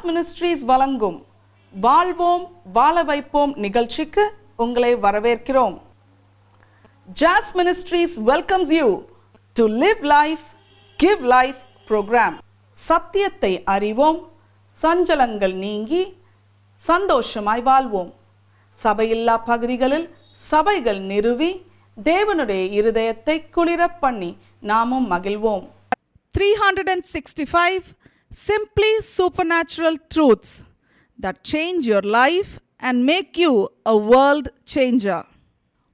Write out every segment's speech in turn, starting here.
Ministries வழங்கும் வாழ்வோம் வாழ வைப்போம் நிகழ்ச்சிக்கு உங்களை வரவேற்கிறோம். Jaas Ministries welcomes you to live life give life programme. சத்தியத்தை அறிவோம், சஞ்சலங்கள் நீங்கி சந்தோஷமாய் வாழ்வோம். சபையில்லா பகுதிகளில் சபைகள் நிறுவி தேவனுடைய இருதயத்தை குளிர பண்ணி நாமும் மகிழ்வோம். 365 simply supernatural truths that change your life and make you a world changer.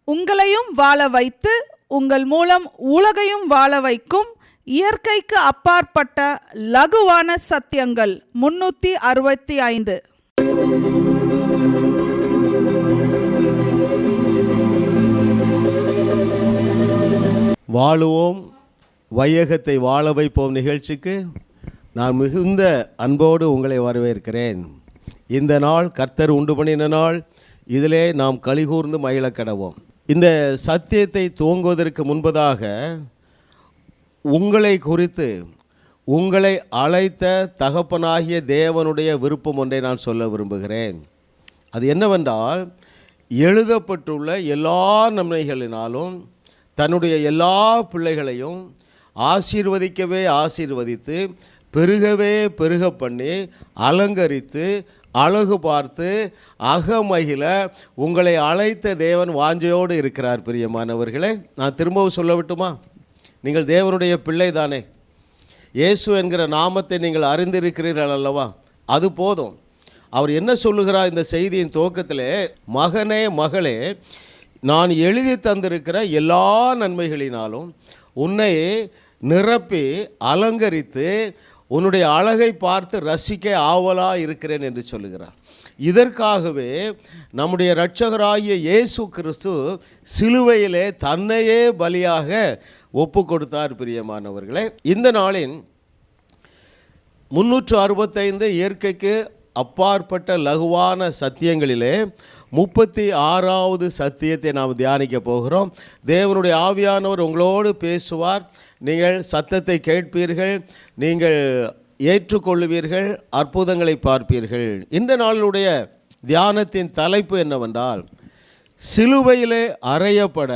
உங்களையும் வாழ வைத்து உங்கள் மூலம் உலகையும் வாழ வைக்கும் இயற்கைக்கு அப்பாற்பட்ட லகுவான சத்தியங்கள் 365. வாழுவோம் வையகத்தை வாழ வைப்போம் நிகழ்ச்சிக்கு நான் மிகுந்த அன்போடு உங்களை வரவேற்கிறேன். இந்த நாள் கர்த்தர் உண்டு பண்ணின நாள், இதிலே நாம் களிகூர்ந்து மகிழ கடவோம். இந்த சத்தியத்தை துவங்குவதற்கு முன்பதாக உங்களை குறித்து உங்களை அழைத்த தகப்பனாகிய தேவனுடைய விருப்பம் ஒன்றை நான் சொல்ல விரும்புகிறேன். அது என்னவென்றால், எழுதப்பட்டுள்ள எல்லா நன்மைகளினாலும் தன்னுடைய எல்லா பிள்ளைகளையும் ஆசீர்வதிக்கவே ஆசீர்வதித்து பெருகவே பெருக பண்ணி அலங்கரித்து அழகு பார்த்து அகமகிழ உங்களை அழைத்த தேவன் வாஞ்சையோடு இருக்கிறார். பிரியமானவர்களே, நான் திரும்பவும் சொல்ல விட்டுமா? நீங்கள் தேவனுடைய பிள்ளை தானே. இயேசு என்கிற நாமத்தை நீங்கள் அறிந்திருக்கிறீர்கள் அல்லவா? அது போதும். அவர் என்ன சொல்லுகிறார் இந்த செய்தியின் துவக்கத்திலே? மகனே மகளே, நான் எழுதி தந்திருக்கிற எல்லா நன்மைகளினாலும் உன்னை நிரப்பி அலங்கரித்து உன்னுடைய அழகை பார்த்து ரசிக்க ஆவலாக இருக்கிறேன் என்று சொல்லுகிறார். இதற்காகவே நம்முடைய இரட்சகராகிய இயேசு கிறிஸ்து சிலுவையிலே தன்னையே பலியாக ஒப்பு கொடுத்தார். பிரியமானவர்களே, இந்த நாளின் 365 இயற்கைக்கு அப்பாற்பட்ட லகுவான சத்தியங்களிலே 36வது சத்தியத்தை நாம் தியானிக்க போகிறோம். தேவனுடைய ஆவியானவர் உங்களோடு பேசுவார். நீங்கள் சத்தத்தை கேட்பீர்கள், நீங்கள் ஏற்றுக்கொள்ளுவீர்கள், அற்புதங்களை பார்ப்பீர்கள். இந்த நாளுடைய தியானத்தின் தலைப்பு என்னவென்றால், சிலுவையிலே அறையப்பட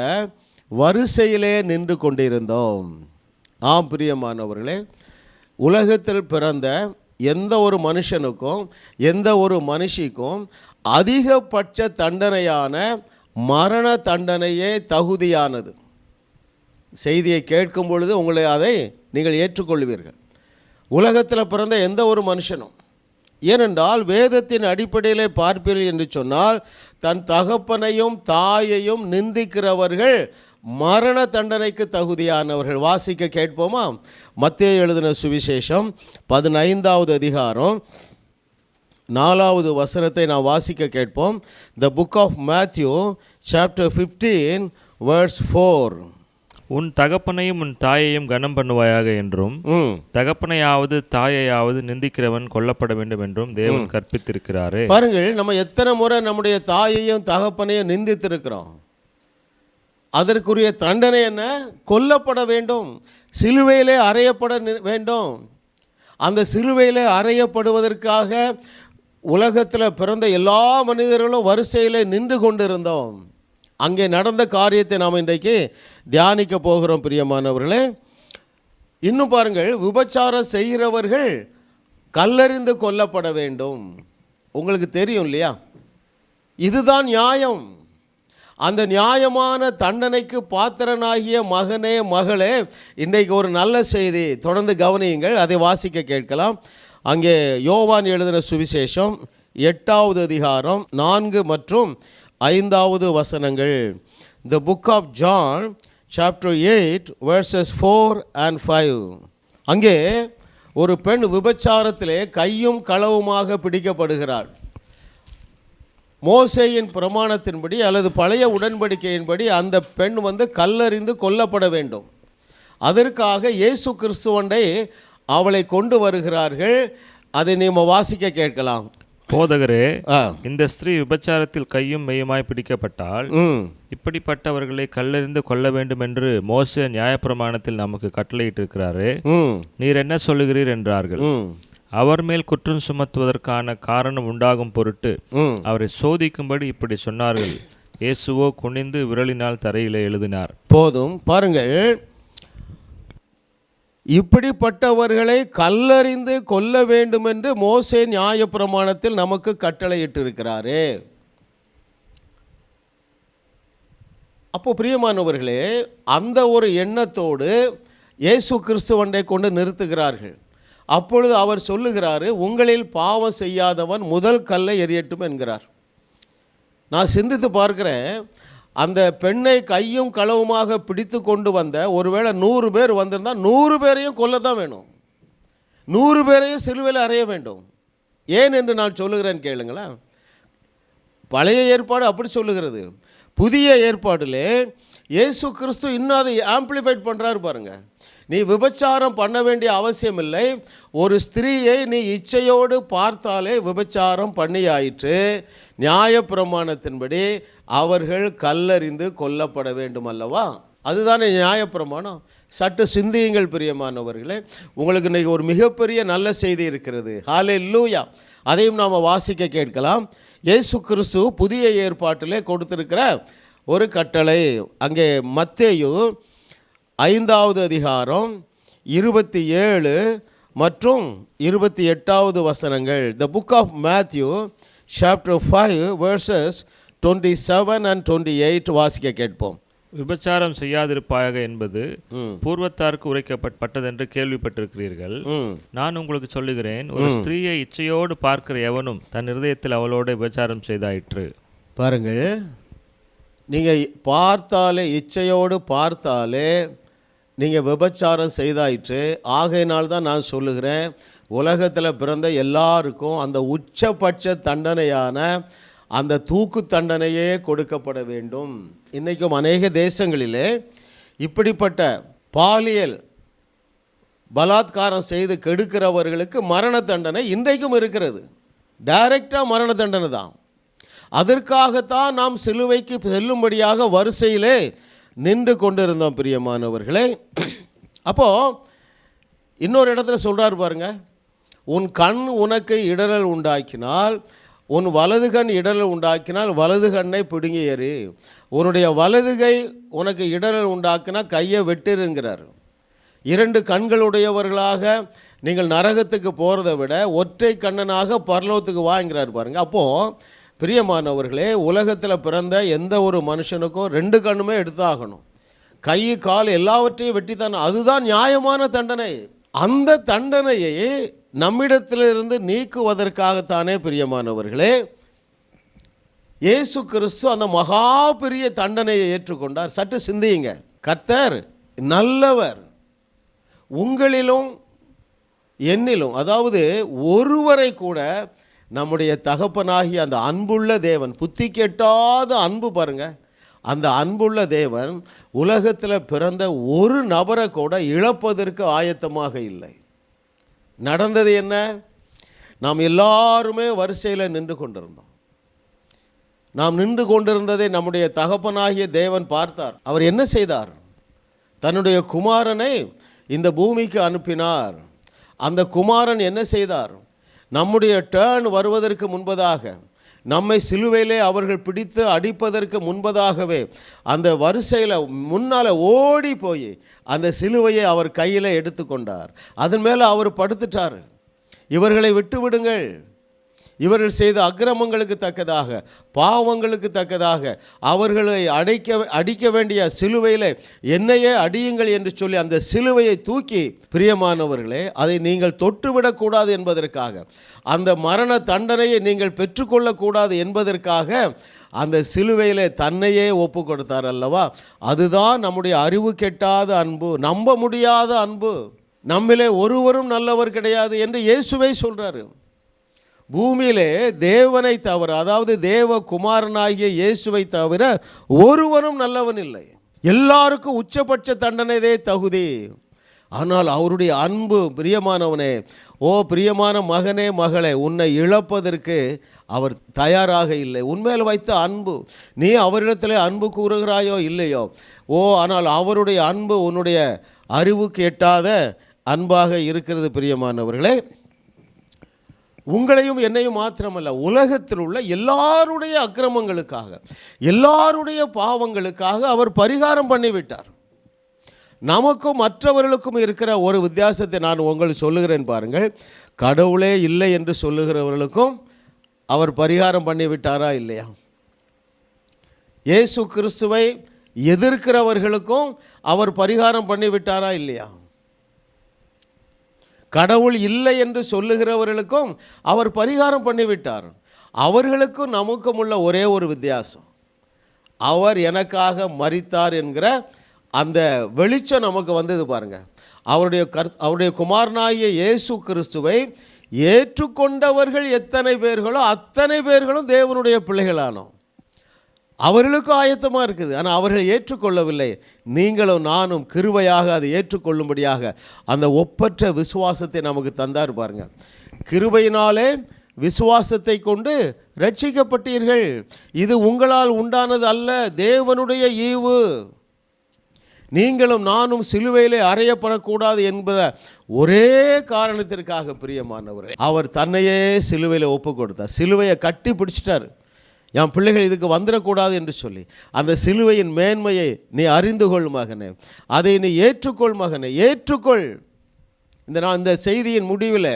வரிசையிலே நின்று கொண்டிருந்தோம். ஆம் பிரியமானவர்களே, உலகத்தில் பிறந்த எந்த ஒரு மனுஷனுக்கும் எந்த ஒரு மனுஷிக்கும் அதிகபட்ச தண்டனையான மரண தண்டனையே தகுதியானது. செய்தியை கேட்கும் பொழுது உங்களை அதை நீங்கள் ஏற்றுக்கொள்வீர்கள். உலகத்தில் பிறந்த எந்த ஒரு மனுஷனும், ஏனென்றால் வேதத்தின் அடிப்படையிலே பார்ப்பீர்கள் என்று சொன்னால், தன் தகப்பனையும் தாயையும் நிந்திக்கிறவர்கள் மரண தண்டனைக்கு தகுதியானவர்கள். வாசிக்க கேட்போமா? மத்தேயு எழுதின சுவிசேஷம் 15வது அதிகாரம் 4வது வசனத்தை நாம் வாசிக்க கேட்போம். The book of Matthew chapter 15 verse 4. உன் தகப்பனையும் உன் தாயையும் கனம் பண்ணுவாயாக என்றும் தகப்பனையாவது தாயையாவது நிந்திக்கிறவன் கொல்லப்பட வேண்டும் என்றும் தேவன் கற்பித்திருக்கிறாரே. பாருங்கள், நம்ம எத்தனை முறை நம்முடைய தாயையும் தகப்பனையும் நிந்தித்திருக்கிறோம். அதற்குரிய தண்டனை என்ன? கொல்லப்பட வேண்டும், சிலுவையிலே அறையப்பட வேண்டும். அந்த சிலுவையிலே அறையப்படுவதற்காக உலகத்தில் பிறந்த எல்லா மனிதர்களும் வரிசையிலே நின்று கொண்டிருந்தோம். அங்கே நடந்த காரியத்தை நாம் இன்றைக்கு தியானிக்க போகிறோம். பிரியமானவர்களே, இன்னும் பாருங்கள், விபச்சாரம் செய்கிறவர்கள் கல்லெறிந்து கொல்லப்பட வேண்டும். உங்களுக்கு தெரியும் இல்லையா? இதுதான் நியாயம். அந்த நியாயமான தண்டனைக்கு பாத்திரனாகிய மகனே மகளே, இன்றைக்கு ஒரு நல்ல செய்தி. தொடர்ந்து கவனியுங்கள், அதை வாசிக்க கேட்கலாம். அங்கே யோவான் எழுதின சுவிசேஷம் 8வது அதிகாரம் 4 மற்றும் 5வது வசனங்கள். The book of John chapter 8 verses 4 and 5. அங்கே ஒரு பெண் விபச்சாரத்திலே கையும் களவுமாக பிடிக்கப்படுகிறாள். மோசேயின் பிரமாணத்தின்படி அல்லது பழைய உடன்படிக்கையின்படி அந்த பெண் கல்லறிந்து கொல்லப்பட வேண்டும். அதற்காக இயேசு கிறிஸ்துவண்டை அவளை கொண்டு வருகிறார்கள். அதை நீங்கள் வாசிக்க கேட்கலாம். போதகரே, இந்த ஸ்திரீ விபச்சாரத்தில் கையும் மெய்யுமாய் பிடிக்கப்பட்டால் இப்படிப்பட்டவர்களை கல்லெறிந்து கொள்ள வேண்டும் என்று மோசே நியாயப்பிரமாணத்தில் நமக்கு கட்டளையிட்டிருக்கிறாரே, நீர் என்ன சொல்லுகிறீர் என்றார்கள். அவர் மேல் குற்றம் சுமத்துவதற்கான காரணம் உண்டாகும் பொருட்டு அவரை சோதிக்கும்படி இப்படி சொன்னார்கள். இயேசுவோ குனிந்து விரலினால் தரையிலே எழுதினார். போதும். பாருங்கள், இப்படிப்பட்டவர்களை கல்லறிந்து கொல்ல வேண்டும் என்று மோசே நியாயப்பிரமாணத்தில் நமக்கு கட்டளையிட்டிருக்கிறாரே. அப்போ பிரியமானவர்களே, அந்த ஒரு எண்ணத்தோடு இயேசு கிறிஸ்துவண்டை கொண்டு நிறுத்துகிறார்கள். அப்பொழுது அவர் சொல்லுகிறாரு, உங்களில் பாவம் செய்யாதவன் முதல் கல்லை எறியட்டும் என்கிறார். நான் சிந்தித்து பார்க்கிறேன், அந்த பெண்ணை கையும் களவுமாக பிடித்து கொண்டு வந்த ஒருவேளை 100 பேர் வந்திருந்தால் 100 பேரையும் கொல்லத்தான் வேணும், 100 பேரையும் சிலுவையில் அறைய வேண்டும். ஏன் என்று நான் சொல்லுகிறேன் கேளுங்களேன். பழைய ஏற்பாடு அப்படி சொல்லுகிறது. புதிய ஏற்பாடிலே இயேசு கிறிஸ்து இன்னும் அதை ஆம்பிளிஃபைட் பண்ணுறாரு பாருங்கள். நீ விபச்சாரம் பண்ண வேண்டிய அவசியம் இல்லை. ஒரு ஸ்திரீயை நீ இச்சையோடு பார்த்தாலே விபச்சாரம் பண்ணியாயிற்று. நியாயப்பிரமாணத்தின்படி அவர்கள் கல்லறிந்து கொல்லப்பட வேண்டும் அல்லவா? அதுதானே நியாயப்பிரமாணம். சற்று சிந்தியுங்கள் பிரியமானவர்களே. உங்களுக்கு இன்றைக்கி ஒரு மிகப்பெரிய நல்ல செய்தி இருக்கிறது. ஹல்லேலூயா. அதையும் நாம் வாசிக்க கேட்கலாம். இயேசு கிறிஸ்து புதிய ஏற்பாட்டிலே கொடுத்திருக்கிற ஒரு கட்டளை. அங்கே மத்தேயு 5வது அதிகாரம் 27 மற்றும் 28வது வசனங்கள். The book of Matthew chapter 5 verses 27 and 28 வாசிக்க கேட்போம். விபச்சாரம் செய்யாதிருப்பாயாக என்பது பூர்வத்தாருக்கு உரைக்கப்பட்டதென்று கேள்விப்பட்டிருக்கிறீர்கள். நான் உங்களுக்கு சொல்லுகிறேன், ஒரு ஸ்திரீயை இச்சையோடு பார்க்கிற எவனும் தன் இருதயத்தில் அவளோட விபச்சாரம் செய்தாயிற்று. பாருங்கள், நீங்கள் பார்த்தாலே, இச்சையோடு பார்த்தாலே நீங்கள் விபச்சாரம் செய்தாயிற்று. ஆகையினால் தான் நான் சொல்லுகிறேன், உலகத்தில் பிறந்த எல்லாருக்கும் அந்த உச்சபட்ச தண்டனையான அந்த தூக்கு தண்டனையே கொடுக்கப்பட வேண்டும். இன்றைக்கும் அநேக தேசங்களிலே இப்படிப்பட்ட பாலியல் பலாத்காரம் செய்து கெடுக்கிறவர்களுக்கு மரண தண்டனை இன்றைக்கும் இருக்கிறது. டைரெக்டாக மரண தண்டனை தான். அதற்காகத்தான் நாம் சிலுவைக்கு செல்லும்படியாக வரிசையிலே நின்று கொண்டிருந்தோம் பிரியமானவர்களே. அப்போது இன்னொரு இடத்துல சொல்கிறார் பாருங்க, உன் கண் உனக்கு இடரல் உண்டாக்கினால், உன் வலது கண் இடரல் உண்டாக்கினால் வலது கண்ணை பிடுங்கி எறி. உன்னுடைய வலது கை உனக்கு இடரல் உண்டாக்கினால் கையை வெட்டிருங்கிறார். 2 கண்களுடையவர்களாக நீங்கள் நரகத்துக்கு போகிறத விட ஒற்றை கண்ணனாக பரலோகத்துக்கு வாங்கிறார் பாருங்க. அப்போது பிரியமானவர்களே, உலகத்தில் பிறந்த எந்த ஒரு மனுஷனுக்கும் 2 கண்ணுமே எடுத்தாகணும். கை கால் எல்லாவற்றையும் வெட்டித்தானே. அதுதான் நியாயமான தண்டனை. அந்த தண்டனையை நம்மிடத்திலிருந்து நீக்குவதற்காகத்தானே பிரியமானவர்களே இயேசு கிறிஸ்து அந்த மகா பெரிய தண்டனையை ஏற்றுக்கொண்டார். சற்று சிந்தியுங்க. கர்த்தர் நல்லவர். உங்களிலும் என்னிலும், அதாவது ஒருவரை கூட நம்முடைய தகப்பனாகி அந்த அன்புள்ள தேவன், புத்தி கெட்டாத அன்பு பாருங்க, அந்த அன்புள்ள தேவன் உலகத்தில் பிறந்த ஒரு நபரை கூட இழப்பதற்கு ஆயத்தமாக இல்லை. நடந்தது என்ன? நாம் எல்லாருமே வரிசையில் நின்று கொண்டிருந்தோம். நாம் நின்று கொண்டிருந்ததை நம்முடைய தகப்பனாகிய தேவன் பார்த்தார். அவர் என்ன செய்தார்? தன்னுடைய குமாரனை இந்த பூமிக்கு அனுப்பினார். அந்த குமாரன் என்ன செய்தார்? நம்முடைய டர்ன் வருவதற்கு முன்பதாக, நம்மை சிலுவையிலே அவர்கள் பிடித்து அடிப்பதற்கு முன்பதாகவே அந்த வரிசையில் முன்னால் ஓடி போய் அந்த சிலுவையை அவர் கையில் எடுத்துக்கொண்டார். அதன் மேலே அவர் படுத்துட்டார். இவர்களை விட்டு விடுங்கள், இவர்கள் செய்த அக்கிரமங்களுக்கு தக்கதாக, பாவங்களுக்கு தக்கதாக அவர்களை அடிக்க வேண்டிய சிலுவையில் என்னையே அடியுங்கள் என்று சொல்லி அந்த சிலுவையை தூக்கி, பிரியமானவர்களே, அதை நீங்கள் தொட்டுவிடக்கூடாது என்பதற்காக, அந்த மரண தண்டனையை நீங்கள் பெற்றுக்கொள்ளக்கூடாது என்பதற்காக அந்த சிலுவையில் தன்னையே ஒப்பு கொடுத்தார் அல்லவா? அதுதான் நம்முடைய அறிவு கெட்டாத அன்பு, நம்ப முடியாத அன்பு. நம்மிலே ஒருவரும் நல்லவர் கிடையாது என்று இயேசுவை சொல்கிறாரு. பூமியிலே தேவனை தவிர, அதாவது தேவ குமாரனாகிய இயேசுவை தவிர ஒருவனும் நல்லவன் இல்லை. எல்லாருக்கும் உச்சபட்ச தண்டனைதே தகுதி. ஆனால் அவருடைய அன்பு, பிரியமானவனே, ஓ பிரியமான மகனே மகளே, உன்னை இழப்பதற்கு அவர் தயாராக இல்லை. உன்மேல் வைத்த அன்பு, நீ அவரிடத்தில் அன்பு கூறுகிறாயோ இல்லையோ, ஆனால் அவருடைய அன்பு உன்னுடைய அறிவுக்கு எட்டாத அன்பாக இருக்கிறது பிரியமானவர்களே. உங்களையும் என்னையும் மாத்திரமல்ல, உலகத்தில் உள்ள எல்லாருடைய அக்கிரமங்களுக்காக, எல்லாருடைய பாவங்களுக்காக அவர் பரிகாரம் பண்ணிவிட்டார். நமக்கும் மற்றவர்களுக்கும் இருக்கிற ஒரு வித்தியாசத்தை நான் உங்களுக்கு சொல்லுகிறேன் பாருங்கள். கடவுளே இல்லை என்று சொல்லுகிறவர்களுக்கும் அவர் பரிகாரம் பண்ணிவிட்டாரா இல்லையா? இயேசு கிறிஸ்துவை எதிர்க்கிறவர்களுக்கும் அவர் பரிகாரம் பண்ணிவிட்டாரா இல்லையா? கடவுள் இல்லை என்று சொல்லுகிறவர்களுக்கும் அவர் பரிகாரம் பண்ணிவிட்டார். அவர்களுக்கும் நமக்கும் உள்ள ஒரே ஒரு வித்தியாசம், அவர் எனக்காக மரித்தார் என்கிற அந்த வெளிச்சம் நமக்கு வந்தது பாருங்க. அவருடைய குமாரனாகிய இயேசு கிறிஸ்துவை ஏற்றுக்கொண்டவர்கள் எத்தனை பேர்களோ அத்தனை பேர்களும் தேவனுடைய பிள்ளைகளானோம். அவர்களுக்கும் ஆயத்தமாக இருக்குது, ஆனால் அவர்கள் ஏற்றுக்கொள்ளவில்லை. நீங்களும் நானும் கிருபையாக அதை ஏற்றுக்கொள்ளும்படியாக அந்த ஒப்பற்ற விசுவாசத்தை நமக்கு தந்தார் பாருங்க. கிருபையினாலே விசுவாசத்தை கொண்டு ரட்சிக்கப்பட்டீர்கள், இது உங்களால் உண்டானது அல்ல, தேவனுடைய ஈவு. நீங்களும் நானும் சிலுவையிலே அறையப்படக்கூடாது என்பத ஒரே காரணத்திற்காக பிரியமானவரே அவர் தன்னையே சிலுவையில் ஒப்பு கொடுத்தார். சிலுவையை கட்டி பிடிச்சிட்டார். என் பிள்ளைகள் இதுக்கு வந்துடக்கூடாது என்று சொல்லி அந்த சிலுவையின் மேன்மையை நீ அறிந்து கொள் மகனே, அதை நீ ஏற்றுக்கொள் மகனே, ஏற்றுக்கொள். இந்த செய்தியின் முடிவில்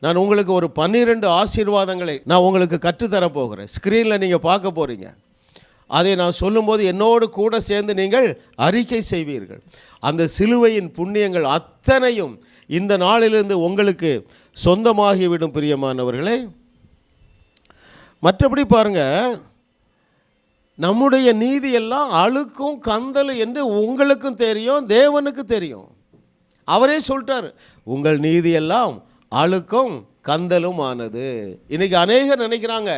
நான் உங்களுக்கு ஒரு 12 ஆசீர்வாதங்களை நான் உங்களுக்கு கற்றுத்தரப்போகிறேன். ஸ்க்ரீனில் நீங்கள் பார்க்க போகிறீங்க. அதை நான் சொல்லும்போது என்னோடு கூட சேர்ந்து நீங்கள் அறிக்கை செய்வீர்கள். அந்த சிலுவையின் புண்ணியங்கள் அத்தனையும் இந்த நாளிலிருந்து உங்களுக்கு சொந்தமாகிவிடும் பிரியமானவர்களே. மற்றபடி பாருங்கள், நம்முடைய நீதி எல்லாம் அழுக்கும் கந்தல் என்று உங்களுக்கும் தெரியும், தேவனுக்கு தெரியும். அவரே சொல்லிட்டார், உங்கள் நீதி எல்லாம் அழுக்கும் கந்தலும் ஆனது. இன்றைக்கி அநேகர் நினைக்கிறாங்க,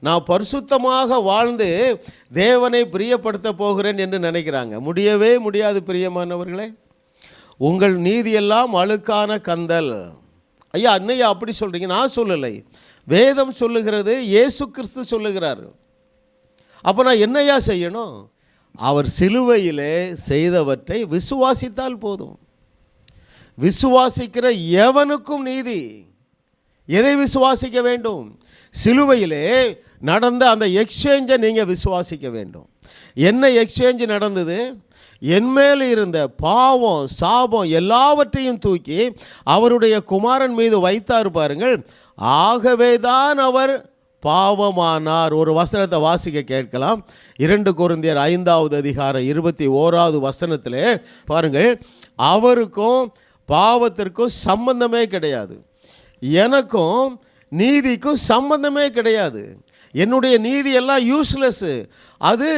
நான் பரிசுத்தமாக வாழ்ந்து தேவனை பிரியப்படுத்த போகிறேன் என்று நினைக்கிறாங்க. முடியவே முடியாது பிரியமானவர்களே. உங்கள் நீதியெல்லாம் அழுக்கான கந்தல். ஐயா அன்னையா அப்படி சொல்கிறீங்க, நான் சொல்லலை, வேதம் சொல்லுகிறது, இயேசு கிறிஸ்து சொல்லுகிறார். அப்போ நான் என்னையா செய்யணும்? அவர் சிலுவையிலே செய்தவற்றை விசுவாசித்தால் போதும். விசுவாசிக்கிற எவனுக்கும் நீதி. எதை விசுவாசிக்க வேண்டும்? சிலுவையிலே நடந்த அந்த எக்ஸ்சேஞ்சை நீங்கள் விசுவாசிக்க வேண்டும். என்ன எக்ஸ்சேஞ்ச் நடந்தது? என்மேல் இருந்த பாவம் சாபம் எல்லாவற்றையும் தூக்கி அவருடைய குமாரன் மீது வைத்தார் பாருங்கள். ஆகவே தான் அவர் பாவமானார். ஒரு வசனத்தை வாசிக்க கேட்கலாம். 2 கொரிந்தியர் 5வது அதிகாரம் 21வது வசனத்திலே பாருங்கள், அவருக்கும் பாவத்திற்கும் சம்பந்தமே கிடையாது, எனக்கும் நீதிக்கும் சம்பந்தமே கிடையாது. என்னுடைய நீதி எல்லாம் யூஸ்லெஸ்ஸு, அது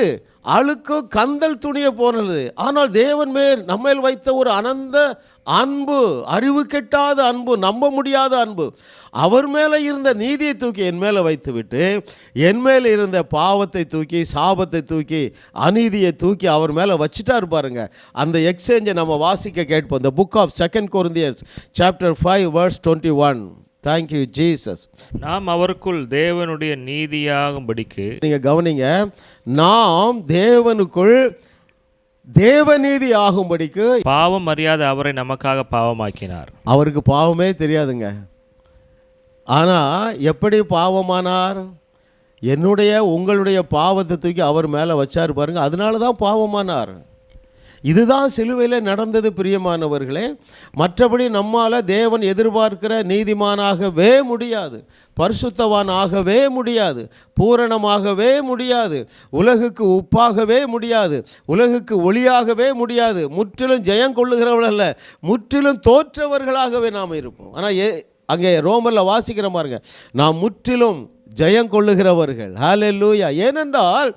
அழுக்கு கந்தல் துணிய போனது. ஆனால் தேவன் நம்மேல் வைத்த ஒரு அனந்த அன்பு, அறிவு கெட்டாத அன்பு, நம்ப முடியாத அன்பு, அவர் மேலே இருந்த நீதியை தூக்கி என் மேலே வைத்து விட்டு என் மேலே இருந்த பாவத்தை தூக்கி சாபத்தை தூக்கி அநீதியை தூக்கி அவர் மேலே வச்சுட்டார் பாருங்க. அந்த எக்ஸ்சேஞ்சை நம்ம வாசிக்க கேட்போம். The book of 2 Corinthians chapter 5 verse 21. Thank you Jesus. நாம் அவருக்குள் தேவனுடைய நீதியாகும்படிக்கு, நீங்கள் கவனிங்க, நாம் தேவனுக்குள் தேவநீதி ஆகும்படிக்கு பாவம் அறியாத அவரை நமக்காக பாவமாக்கினார். அவருக்கு பாவமே தெரியாதுங்க. ஆனால் எப்படி பாவமானார்? என்னுடைய உங்களுடைய பாவத்தை தூக்கி அவர் மேலே வச்சார் பாருங்க, அதனால தான் பாவமானார். இதுதான் சிலுவையில் நடந்தது பிரியமானவர்களே. மற்றபடி நம்மால் தேவன் எதிர்பார்க்கிற நீதிமானாகவே முடியாது, பரிசுத்தவானாகவே முடியாது, பூரணமாகவே முடியாது, உலகுக்கு உப்பாகவே முடியாது, உலகுக்கு ஒளியாகவே முடியாது. முற்றிலும் ஜெயம் கொள்ளுகிறவர்கள் அல்ல, முற்றிலும் தோற்றவர்களாகவே நாம் இருப்போம். ஆனால் அங்கே ரோமரில் வாசிக்கிற பாருங்க, நாம் முற்றிலும் ஜெயம் கொள்ளுகிறவர்கள். ஹல்லேலூயா. ஏனென்றால்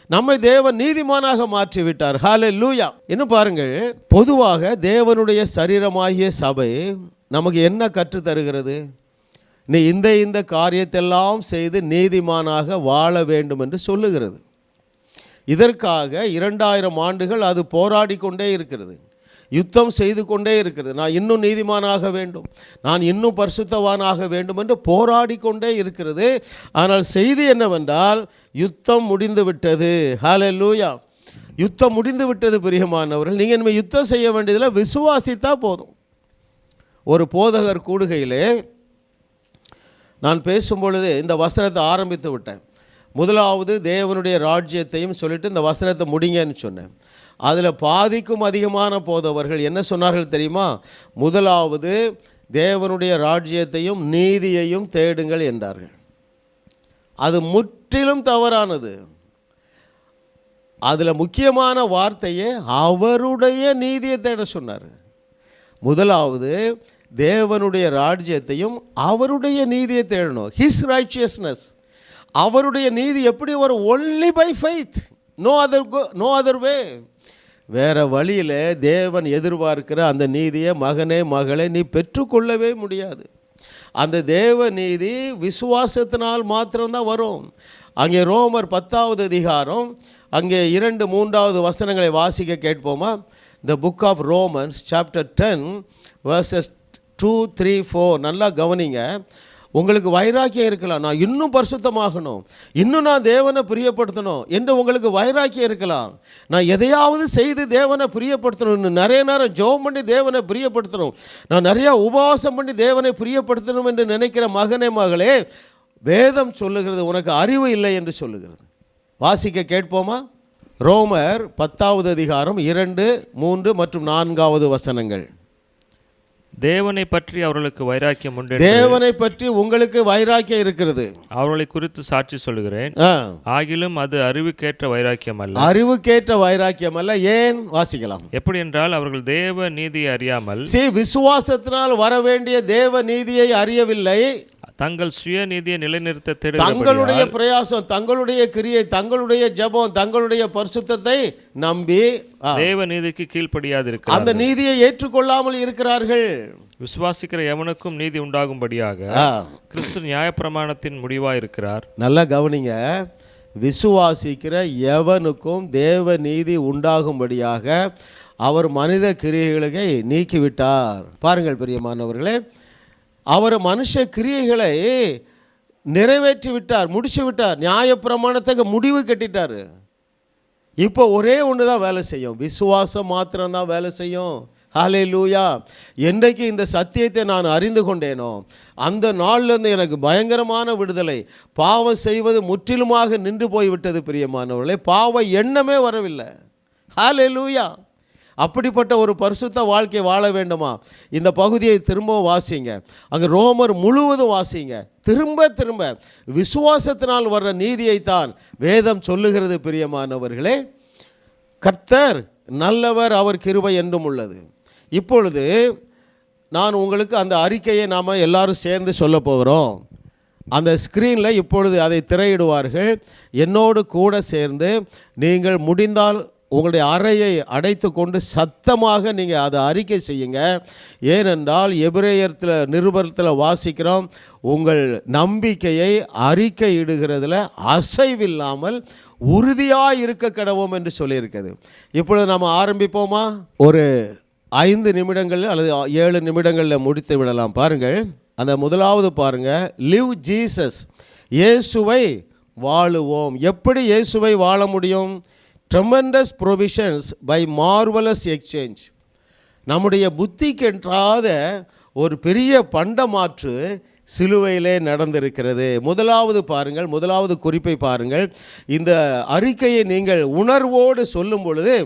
நம்மை தேவன் நீதிமானாக மாற்றிவிட்டார். ஹல்லேலூயா. இன்னும் பாருங்கள், பொதுவாக தேவனுடைய சரீரமாகிய சபை நமக்கு என்ன கற்று தருகிறது? நீ இந்த காரியத்தெல்லாம் செய்து நீதிமானாக வாழ வேண்டும் என்று சொல்லுகிறது. இதற்காக 2000 ஆண்டுகள் அது போராடி கொண்டே இருக்கிறது, யுத்தம் செய்து கொண்டே இருக்கிறது. நான் இன்னும் நீதிமானாக வேண்டும், நான் இன்னும் பரிசுத்தவானாக வேண்டும் என்று போராடி கொண்டே இருக்கிறது. ஆனால் செய்தி என்னவென்றால், யுத்தம் முடிந்து விட்டது. ஹல்லேலூயா. யுத்தம் முடிந்து விட்டது பிரியமானவர்கள். நீங்கள் இனிமேல் யுத்தம் செய்ய வேண்டியதில் விசுவாசித்தா போதும். ஒரு போதகர் கூடுகையிலே நான் பேசும் பொழுது இந்த வசனத்தை ஆரம்பித்து விட்டேன். முதலாவது தேவனுடைய ராஜ்யத்தையும் சொல்லிட்டு இந்த வசனத்தை முடிங்கன்னு சொன்னேன். அதில் பாதிக்கும் அதிகமான போதவர்கள் என்ன சொன்னார்கள் தெரியுமா? முதலாவது தேவனுடைய ராஜ்யத்தையும் நீதியையும் தேடுங்கள் என்றார்கள். அது முற்றிலும் தவறானது. அதில் முக்கியமான வார்த்தையே அவருடைய நீதியை தேட சொன்னார். முதலாவது தேவனுடைய ராஜ்யத்தையும் அவருடைய நீதியை தேடணும். ஹிஸ் ரைச்சியஸ்னஸ், அவருடைய நீதி எப்படி வரும்? Only by faith, no other way. வேறு வழியில் தேவன் எதிர்பார்க்கிற அந்த நீதியை மகனே மகளே நீ பெற்றுக்கொள்ளவே முடியாது. அந்த தேவ நீதி விசுவாசத்தினால் மாத்திரம்தான் வரும். அங்கே ரோமர் 10வது அதிகாரம் அங்கே 2-3 வசனங்களை வாசிக்க கேட்போமா? The book of Romans chapter 10 verses 2, 3, 4 நல்லா கவனிங்க. உங்களுக்கு வைராக்கியம் இருக்கலாம், நான் இன்னும் பரிசுத்தமாகணும், இன்னும் நான் தேவனை பிரியப்படுத்தணும் என்று உங்களுக்கு வைராக்கியம் இருக்கலாம். நான் எதையாவது செய்து தேவனை பிரியப்படுத்தணும், நிறைய நேரம் ஜெபம் பண்ணி தேவனை பிரியப்படுத்தணும், நான் நிறையா உபவாசம் பண்ணி தேவனை பிரியப்படுத்தணும் என்று நினைக்கிற மகனே மகளே, வேதம் சொல்லுகிறது உனக்கு அறிவு இல்லை என்று சொல்லுகிறது. வாசிக்க கேட்போமா? ரோமர் 10வது அதிகாரம் 2, 3 மற்றும் 4 வசனங்கள். தேவனை பற்றி அவர்களுக்கு வைராக்கியம் உண்டு, தேவனை பற்றி உங்களுக்கு வைராக்கியம் இருக்கிறது, அவர்களை குறித்து சாட்சி சொல்லுகிறேன். ஆகிலும் அது அறிவுக்கேற்ற வைராக்கியம் அல்ல. அறிவுக்கேற்ற வைராக்கியம் அல்ல. ஏன்? வாசிக்கலாம். எப்படி என்றால் அவர்கள் தேவ நீதியை அறியாமல், விசுவாசத்தினால் வர வேண்டிய தேவ நீதியை அறியவில்லை, தங்கள் சுய நீதியை நிலைநிறுத்த தங்களுடைய பிரயாசம், தங்களுடைய கிரியை, தங்களுடைய ஜெபம், தங்களுடைய பரிசுத்தத்தை நம்பி தேவ நீதிக்கு கீழ்ப்படியாது இருக்கிறார்கள். அந்த நீதியை ஏற்றுக்கொள்ளாமல் இருக்கிறார்கள். விசுவாசிக்கிற எவனுக்கும் நீதி உண்டாகும்படியாக கிறிஸ்து நியாயப்பிரமாணத்தின் முடிவாக இருக்கிறார். நல்லா கவனிங்க. விசுவாசிக்கிற எவனுக்கும் தேவ நீதி உண்டாகும்படியாக அவர் மனித கிரியைகளை நீக்கிவிட்டார். பாருங்கள் பிரியமானவர்களே, அவர் மனுஷ கிரியைகளை நிறைவேற்றி விட்டார், முடிச்சு விட்டார். நியாயப்பிரமாணத்துக்கு முடிவு கட்டிட்டார். இப்போ ஒரே ஒன்று தான் வேலை செய்யும், விசுவாசம் மாத்திரம்தான் வேலை செய்யும். ஹல்லேலூயா. என்றைக்கு இந்த சத்தியத்தை நான் அறிந்து கொண்டேனோ அந்த நாள்லேருந்து எனக்கு பயங்கரமான விடுதலை. பாவம் செய்வது முற்றிலுமாக நின்று போய்விட்டது பிரியமானவர்களே. பாவ எண்ணமே வரவில்லை. ஹல்லேலூயா. அப்படிப்பட்ட ஒரு பரிசுத்த வாழ்க்கை வாழ வேண்டுமா? இந்த பகுதியை திரும்பவும் வாசிங்க. அங்கே ரோமர் முழுவதும் வாசிங்க. திரும்ப திரும்ப விசுவாசத்தினால் வர்ற நீதியைத்தான் வேதம் சொல்லுகிறது பிரியமானவர்களே. கர்த்தர் நல்லவர், அவர் கிருபை என்றும் உள்ளது. இப்பொழுது நான் உங்களுக்கு அந்த அறிக்கையை நாம் எல்லாரும் சேர்ந்து சொல்ல போகிறோம். அந்த ஸ்க்ரீனில் இப்பொழுது அதை திரையிடுவார்கள். என்னோடு கூட சேர்ந்து நீங்கள் முடிந்தால் உங்களுடைய அறையை அடைத்து கொண்டு சத்தமாக நீங்கள் அதை அறிக்கை செய்யுங்க. ஏனென்றால் எபிரேயத்தில் நிருபத்தில் வாசிக்கிறோம், உங்கள் நம்பிக்கையை அறிக்கை இடுகிறதுல அசைவில்லாமல் உறுதியாக இருக்க கடவோம் என்று சொல்லியிருக்கிறது. இப்பொழுது நம்ம ஆரம்பிப்போமா? ஒரு 5 நிமிடங்கள் அல்லது 7 நிமிடங்களில் முடித்து விடலாம். பாருங்கள், அந்த முதலாவது பாருங்கள், லிவ் ஜீசஸ். இயேசுவை வாழுவோம். எப்படி இயேசுவை வாழ முடியும்? Tremendous provisions by marvellous exchange. நம்முடைய புத்திக்கென்றாத ஒரு பெரிய பண்டமாற்று சிலுவையிலே நடந்திருக்கிறது. முதலாவது பாருங்கள், முதலாவது குறிப்பை பாருங்கள். இந்த அறிக்கையை நீங்கள் உணர்வோடு சொல்லும் பொழுது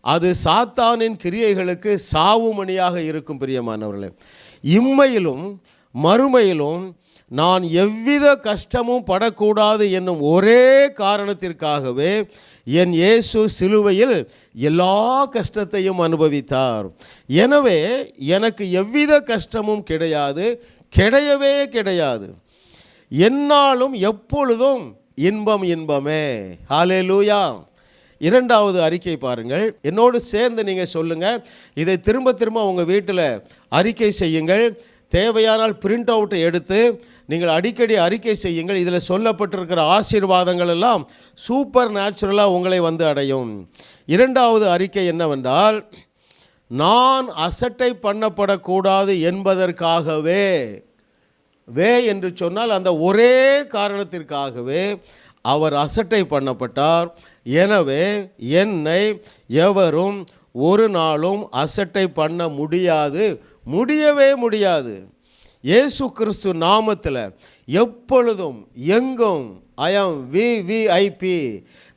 அது சாத்தானின் கிரியைகளுக்கு சாவுமணியாக இருக்கும் பிரியமானவர்களே. இம்மையிலும் மறுமையிலும் நான் எவ்வித கஷ்டமும் படக்கூடாது என்னும் ஒரே காரணத்திற்காகவே என் இயேசு சிலுவையில் எல்லா கஷ்டத்தையும் அனுபவித்தார். எனவே எனக்கு எவ்வித கஷ்டமும் கிடையாது, கிடையவே கிடையாது. என்னாலும் எப்பொழுதும் இன்பம் இன்பமே. ஹல்லேலூயா. இரண்டாவது அறிக்கை பாருங்கள், என்னோடு சேர்ந்து நீங்கள் சொல்லுங்கள். இதை திரும்ப திரும்ப உங்கள் வீட்டில் அறிக்கை செய்யுங்கள். தேவையானால் பிரிண்ட் அவுட்டை எடுத்து நீங்கள் அடிக்கடி அறிக்கை செய்யுங்கள். இதில் சொல்லப்பட்டிருக்கிற ஆசீர்வாதங்கள் எல்லாம் சூப்பர் நேச்சுரலாக உங்களை வந்து அடையும். இரண்டாவது அறிக்கை என்னவென்றால், நான் அசட்டை பண்ணப்படக்கூடாது என்பதற்காகவே, என்று சொன்னால் அந்த ஒரே காரணத்திற்காகவே அவர் அசட்டை பண்ணப்பட்டார். எனவே என்னை எவரும் ஒரு நாளும் அசட்டை பண்ண முடியாது, முடியவே முடியாது. இயேசு கிறிஸ்து நாமத்தில் எப்பொழுதும் எங்கும் ஐ ஆம் விவிஐபி,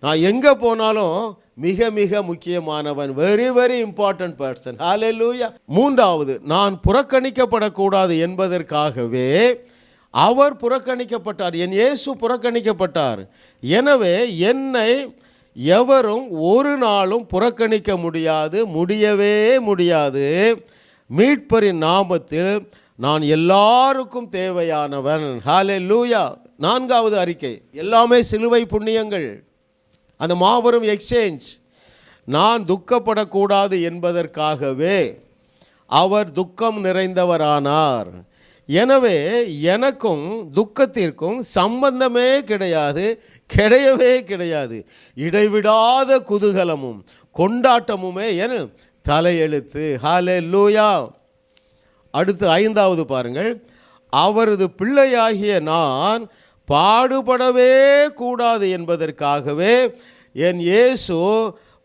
நான் எங்கே போனாலும் மிக மிக முக்கியமானவன், வெரி வெரி இம்பார்ட்டன்ட் பர்சன். ஹல்லேலூயா. மூன்றாவது, நான் புறக்கணிக்கப்படக்கூடாது என்பதற்காகவே அவர் புறக்கணிக்கப்பட்டார். என் இயேசு புறக்கணிக்கப்பட்டார். எனவே என்னை எவரும் ஒரு நாளும் புறக்கணிக்க முடியாது, முடியவே முடியாது. மீட்பரின் நாமத்தில் நான் எல்லாருக்கும் தேவையானவன். ஹல்லேலூயா. நான்காவது அறிக்கை, எல்லாமே சிலுவை புண்ணியங்கள், அந்த மாபெரும் எக்ஸ்சேஞ்ச். நான் துக்கப்படக்கூடாது என்பதற்காகவே அவர் துக்கம் நிறைந்தவரானார். எனவே எனக்கும் துக்கத்திற்கும் சம்பந்தமே கிடையாது, கிடையவே கிடையாது. இடைவிடாத குதூகலமும் கொண்டாட்டமுமே என் தலையெழுத்து. ஹல்லேலூயா. அடுத்து ஐந்தாவது பாருங்கள், அவரது பிள்ளையாகிய நான் பாடுபடவே கூடாது என்பதற்காகவே என் இயேசு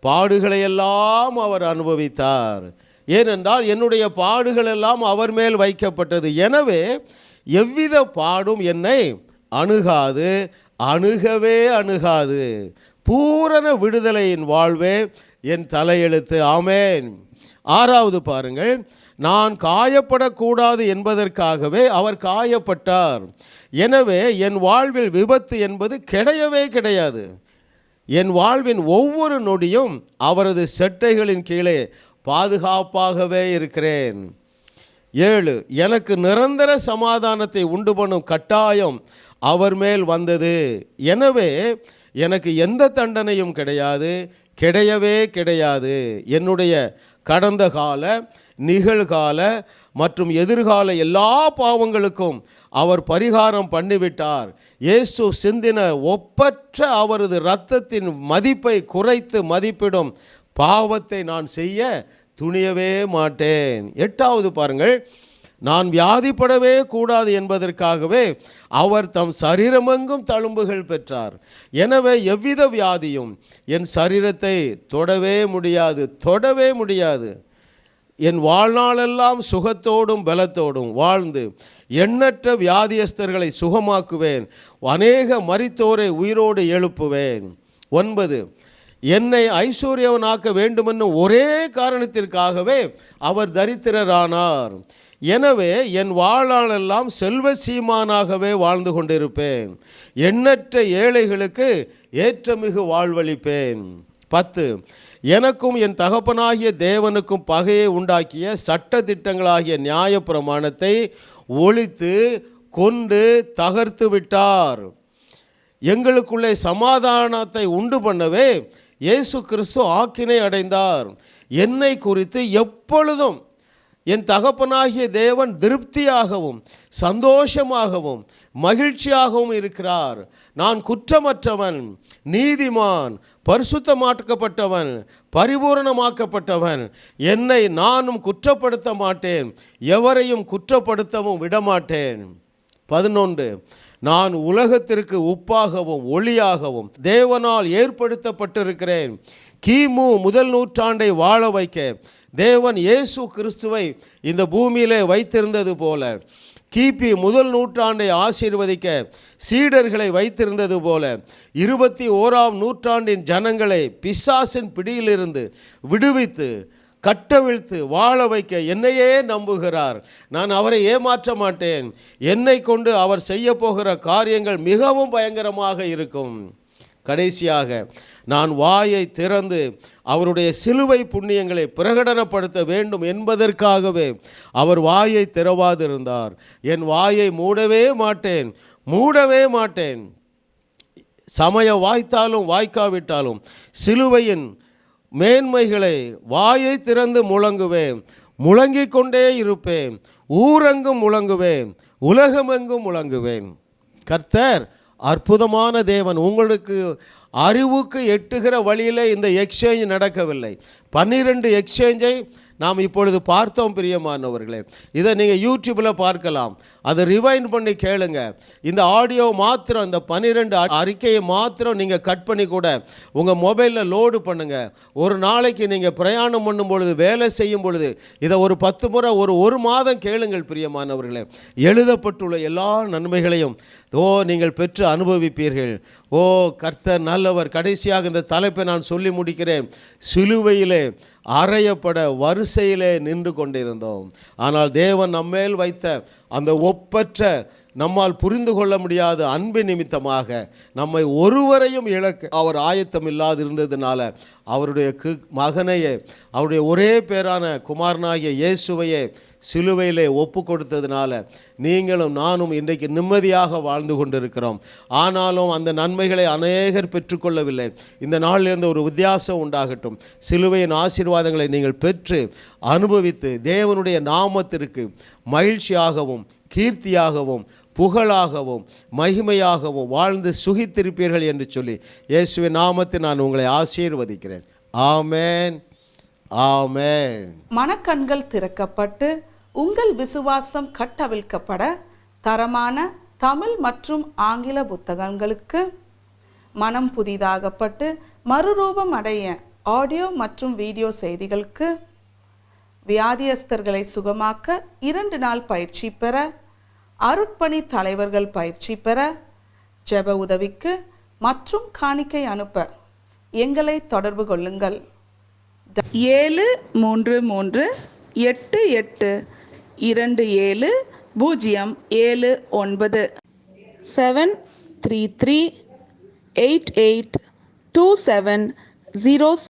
பாடுகளையெல்லாம் அவர் அனுபவித்தார். ஏனென்றால் என்னுடைய பாடுகள் எல்லாம் அவர் மேல் வைக்கப்பட்டது. எனவே எவ்வித பாடும் என்னை அணுகாது, அணுகவே அணுகாது. பூரண விடுதலையின் வாழ்வே என் தலையெழுத்து. ஆமேன். ஆறாவது பாருங்கள், நான் காயப்படக்கூடாது என்பதற்காகவே அவர் காயப்பட்டார். எனவே என் வாழ்வில் விபத்து என்பது கிடையவே கிடையாது. என் வாழ்வின் ஒவ்வொரு நொடியும் அவரது செட்டைகளின் கீழே பாதுகாப்பாகவே இருக்கிறேன். 7, எனக்கு நிரந்தர சமாதானத்தை உண்டு பண்ணும் கட்டாயம் அவர் மேல் வந்தது. எனவே எனக்கு எந்த தண்டனையும் கிடையாது, கிடையவே கிடையாது. என்னுடைய கடந்த கால, நிகழ்கால மற்றும் எதிர்கால எல்லா பாவங்களுக்கும் அவர் பரிகாரம் பண்ணிவிட்டார். இயேசு சிந்தின ஒப்பற்ற அவரது இரத்தத்தின் மதிப்பை குறைத்து மதிப்பிடும் பாவத்தை நான் செய்ய துணியவே மாட்டேன். 8வது பாருங்கள், நான் வியாதிப்படவே கூடாது என்பதற்காகவே அவர் தம் சரீரமெங்கும் தழும்புகள் பெற்றார். எனவே எவ்வித வியாதியும் என் சரீரத்தை தொடவே முடியாது, தொடவே முடியாது. என் வாழ்நாளெல்லாம் சுகத்தோடும் பலத்தோடும் வாழ்ந்து எண்ணற்ற வியாதியஸ்தர்களை சுகமாக்குவேன், அநேக மரித்தோரை உயிரோடு எழுப்புவேன். 9, என்னை ஐஸ்வர்யவனாக்க வேண்டுமென்னும் ஒரே காரணத்திற்காகவே அவர் தரித்திரரானார். எனவே என் வாழ்நாளெல்லாம் செல்வ சீமானாகவே வாழ்ந்து கொண்டிருப்பேன், எண்ணற்ற ஏழைகளுக்கு ஏற்றமிகு வாழ்வளிப்பேன். 10, எனக்கும் என் தகப்பனாகிய தேவனுக்கும் பகையை உண்டாக்கிய சட்ட திட்டங்களாகிய நியாய பிரமாணத்தை ஒழித்து கொண்டு தகர்த்து விட்டார். எங்களுக்குள்ளே சமாதானத்தை உண்டு பண்ணவே இயேசு கிறிஸ்து ஆக்கினை அடைந்தார். என்னை குறித்து எப்பொழுதும் என் தகப்பனாகிய தேவன் திருப்தியாகவும் சந்தோஷமாகவும் மகிழ்ச்சியாகவும் இருக்கிறார். நான் குற்றமற்றவன், நீதிமான், பரிசுத்தமாக்கப்பட்டவன், பரிபூரணமாக்கப்பட்டவன். என்னை நானும் குற்றப்படுத்த மாட்டேன், எவரையும் குற்றப்படுத்தவும் விடமாட்டேன். 11, நான் உலகத்திற்கு உப்பாகவும் ஒளியாகவும் தேவனால் ஏற்படுத்தப்பட்டிருக்கிறேன். கிமு 1 நூற்றாண்டை வாழ வைக்க தேவன் இயேசு கிறிஸ்துவை இந்த பூமியிலே வைத்திருந்தது போல, கிபி 1 நூற்றாண்டை ஆசீர்வதிக்க சீடர்களை வைத்திருந்தது போல, 21ஆம் நூற்றாண்டின் ஜனங்களை பிசாசின் பிடியிலிருந்து விடுவித்து கட்டவிழ்த்து வாழ வைக்க என்னையே நம்புகிறார். நான் அவரை ஏமாற்ற மாட்டேன். என்னை கொண்டு அவர் செய்ய போகிற காரியங்கள் மிகவும் பயங்கரமாக இருக்கும். கடைசியாக நான் வாயை திறந்து அவருடைய சிலுவை புண்ணியங்களை பிரகடனப்படுத்த வேண்டும் என்பதற்காகவே அவர் வாயை திறவாதிருந்தார். என் வாயை மூடவே மாட்டேன், மூடவே மாட்டேன். சமயம் வாய்த்தாலும் வாய்க்காவிட்டாலும் சிலுவையின் மேன்மைகளை வாயை திறந்து முழங்குவேன், முழங்கிக் கொண்டே இருப்பேன். ஊரெங்கும் முழங்குவேன், உலகமெங்கும் முழங்குவேன். கர்த்தர் அற்புதமான தேவன். உங்களுக்கு அறிவுக்கு எட்டுகிற வழியில் இந்த எக்ஸ்சேஞ்ச் நடக்கவில்லை. 12 எக்ஸ்சேஞ்சை நாம் இப்பொழுது பார்த்தோம் பிரியமானவர்களே. இதை நீங்கள் யூடியூப்பில் பார்க்கலாம், அதை ரிவைண்ட் பண்ணி கேளுங்க. இந்த ஆடியோ மாத்திரம், இந்த 12 அறிக்கையை மாத்திரம் நீங்கள் கட் பண்ணி கூட உங்கள் மொபைலில் லோடு பண்ணுங்கள். ஒரு நாளைக்கு நீங்கள் பிரயாணம் பண்ணும் பொழுது, வேலை செய்யும் பொழுது இதை ஒரு 10 முறை ஒரு மாதம் கேளுங்கள் பிரியமானவர்களே. எழுதப்பட்டுள்ள எல்லா நன்மைகளையும் நீங்கள் பெற்று அனுபவிப்பீர்கள். கர்த்தர் நல்லவர். கடைசியாக இந்த தலைப்பை நான் சொல்லி முடிக்கிறேன். சிலுவையிலே அறையப்பட வரிசையிலே நின்று கொண்டிருந்தோம். ஆனால் தேவன் நம்மேல் வைத்த அந்த ஒப்பற்ற, நம்மால் புரிந்து கொள்ள முடியாத அன்பு நிமித்தமாக நம்மை ஒருவரையும் இழக்க அவர் ஆயத்தம் இல்லாது இருந்ததுனால அவருடைய மகனையே, அவருடைய ஒரே பேரான குமாரனாகிய இயேசுவையே சிலுவையிலே ஒப்பு கொடுத்ததுனால நீங்களும் நானும் இன்றைக்கு நிம்மதியாக வாழ்ந்து கொண்டிருக்கிறோம். ஆனாலும் அந்த நன்மைகளை அநேகர் பெற்றுக்கொள்ளவில்லை. இந்த நாளிலிருந்து ஒரு வித்தியாசம் உண்டாகட்டும். சிலுவையின் ஆசீர்வாதங்களை நீங்கள் பெற்று அனுபவித்து தேவனுடைய நாமத்திற்கு மகிழ்ச்சியாகவும் கீர்த்தியாகவும் புகழாகவும் மகிமையாகவும் வாழ்ந்து சுகித்திருப்பீர்கள் என்று சொல்லி இயேசுவின் நாமத்தில் நான் உங்களை ஆசீர்வதிக்கிறேன். ஆமென், ஆமென். மனக்கண்கள் திறக்கப்பட்டு உங்கள் விசுவாசம் கட்டவிழ்க்கப்பட தரமான தமிழ் மற்றும் ஆங்கில புத்தகங்களுக்கு, மனம் புதிதாகப்பட்டு மறுரூபம் அடைய ஆடியோ மற்றும் வீடியோ செய்திகளுக்கு, வியாதியஸ்தர்களை சுகமாக்க 2 நாள் பயிற்சி பெற, அருட்பணி தலைவர்கள் பயிற்சி பெற, ஜெப உதவிக்கு மற்றும் காணிக்கை அனுப்ப எங்களை தொடர்பு கொள்ளுங்கள். 73282707 733882707